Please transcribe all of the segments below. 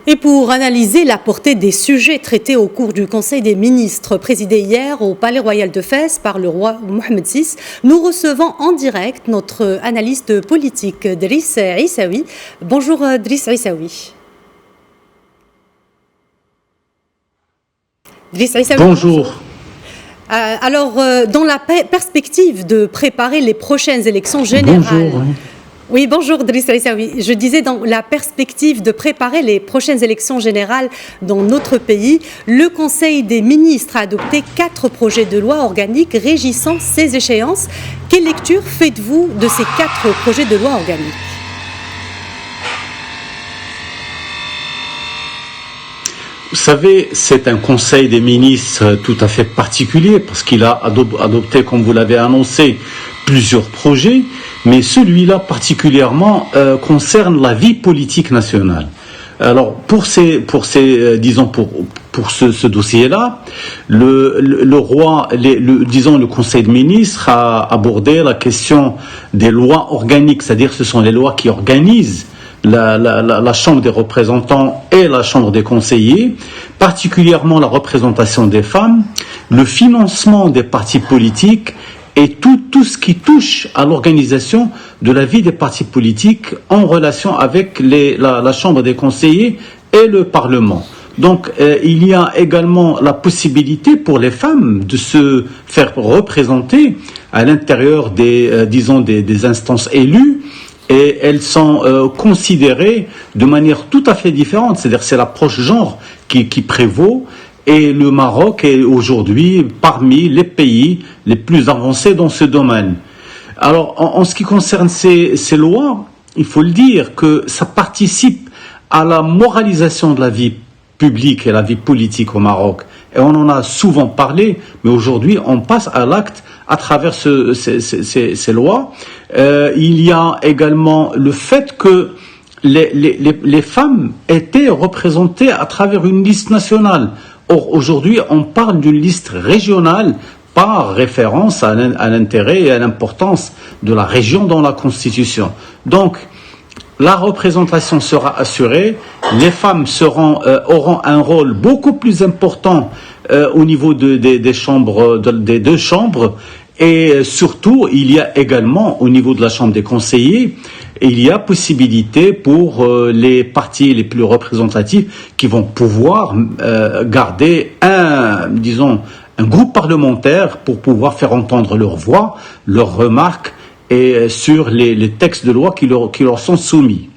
Et pour analyser la portée des sujets traités au cours du Conseil des ministres présidé hier au Palais Royal de Fès par le roi Mohamed VI, nous recevons en direct notre analyste politique Driss Issaoui. Bonjour Driss Issaoui. Driss Issaoui. Bonjour. Alors, dans la perspective de préparer les prochaines élections générales... Bonjour. Oui, bonjour Driss Issaoui. Je disais, dans la perspective de préparer les prochaines élections générales dans notre pays, le Conseil des ministres a adopté 4 projets de loi organiques régissant ces échéances. Quelle lecture faites-vous de ces 4 projets de loi organiques ? Vous savez, c'est un Conseil des ministres tout à fait particulier parce qu'il a adopté, comme vous l'avez annoncé, plusieurs projets, mais celui-là particulièrement concerne la vie politique nationale. Alors pour ce dossier-là, le Conseil des ministres a abordé la question des lois organiques, c'est-à-dire ce sont les lois qui organisent la Chambre des représentants et la Chambre des conseillers, particulièrement la représentation des femmes, le financement des partis politiques et tout ce qui touche à l'organisation de la vie des partis politiques en relation avec la Chambre des conseillers et le Parlement. Donc, il y a également la possibilité pour les femmes de se faire représenter à l'intérieur des instances élues, et elles sont considérées de manière tout à fait différente. C'est-à-dire c'est l'approche genre qui prévaut, et le Maroc est aujourd'hui parmi les pays les plus avancés dans ce domaine. Alors, en ce qui concerne ces lois, il faut le dire que ça participe à la moralisation de la vie publique et la vie politique au Maroc. Et on en a souvent parlé, mais aujourd'hui, on passe à l'acte à travers ces lois. Il y a également le fait que les femmes étaient représentées à travers une liste nationale. Or, aujourd'hui, on parle d'une liste régionale par référence à l'intérêt et à l'importance de la région dans la Constitution. Donc, la représentation sera assurée, les femmes auront un rôle beaucoup plus important au niveau des chambres, des 2 chambres, et surtout, il y a également au niveau de la Chambre des conseillers, il y a possibilité pour les partis les plus représentatifs qui vont pouvoir garder un groupe parlementaire pour pouvoir faire entendre leur voix, leurs remarques et sur les textes de loi qui leur sont soumis.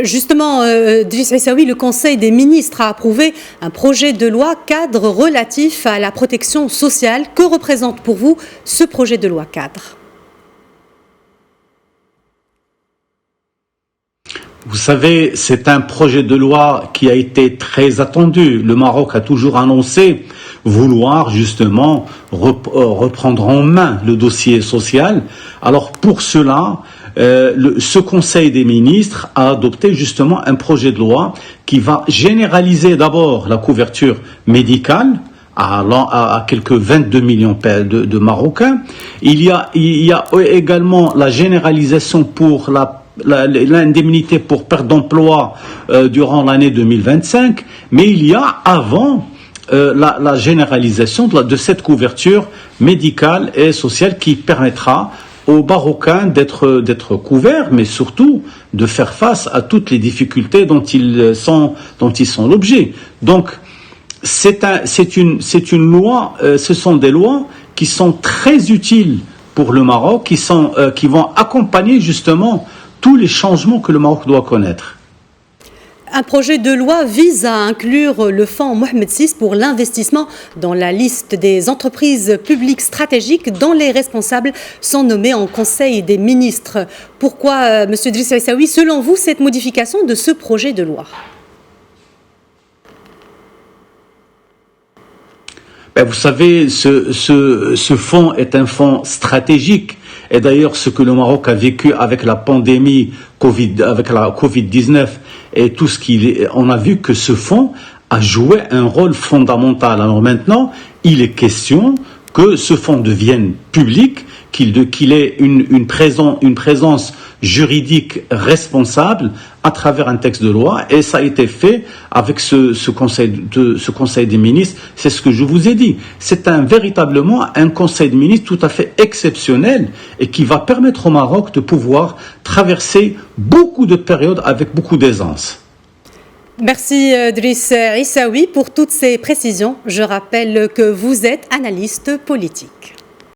Justement, Driss Issaoui, le Conseil des ministres a approuvé un projet de loi cadre relatif à la protection sociale. Que représente pour vous ce projet de loi cadre ? Vous savez, c'est un projet de loi qui a été très attendu. Le Maroc a toujours annoncé vouloir justement reprendre en main le dossier social. Alors pour cela, ce Conseil des ministres a adopté justement un projet de loi qui va généraliser d'abord la couverture médicale à quelques 22 millions de Marocains. Il y a également la généralisation pour l'indemnité pour perte d'emploi durant l'année 2025, mais il y a avant la généralisation de cette couverture médicale et sociale qui permettra aux Marocains d'être couverts, mais surtout de faire face à toutes les difficultés dont ils sont l'objet. Donc, c'est une loi, ce sont des lois qui sont très utiles pour le Maroc, qui vont accompagner justement tous les changements que le Maroc doit connaître. Un projet de loi vise à inclure le fonds Mohamed VI pour l'investissement dans la liste des entreprises publiques stratégiques dont les responsables sont nommés en Conseil des ministres. Pourquoi, M. Driss Issaoui, selon vous, cette modification de ce projet de loi ? Vous savez, ce fonds est un fonds stratégique. Et d'ailleurs, ce que le Maroc a vécu avec la pandémie avec la Covid-19 et tout on a vu que ce fonds a joué un rôle fondamental. Alors maintenant, il est question que ce fonds devienne public, qu'il ait une présence juridique responsable à travers un texte de loi, et ça a été fait avec ce conseil des ministres. C'est ce que je vous ai dit. C'est véritablement un conseil des ministres tout à fait exceptionnel et qui va permettre au Maroc de pouvoir traverser beaucoup de périodes avec beaucoup d'aisance. Merci Driss Issaoui pour toutes ces précisions. Je rappelle que vous êtes analyste politique.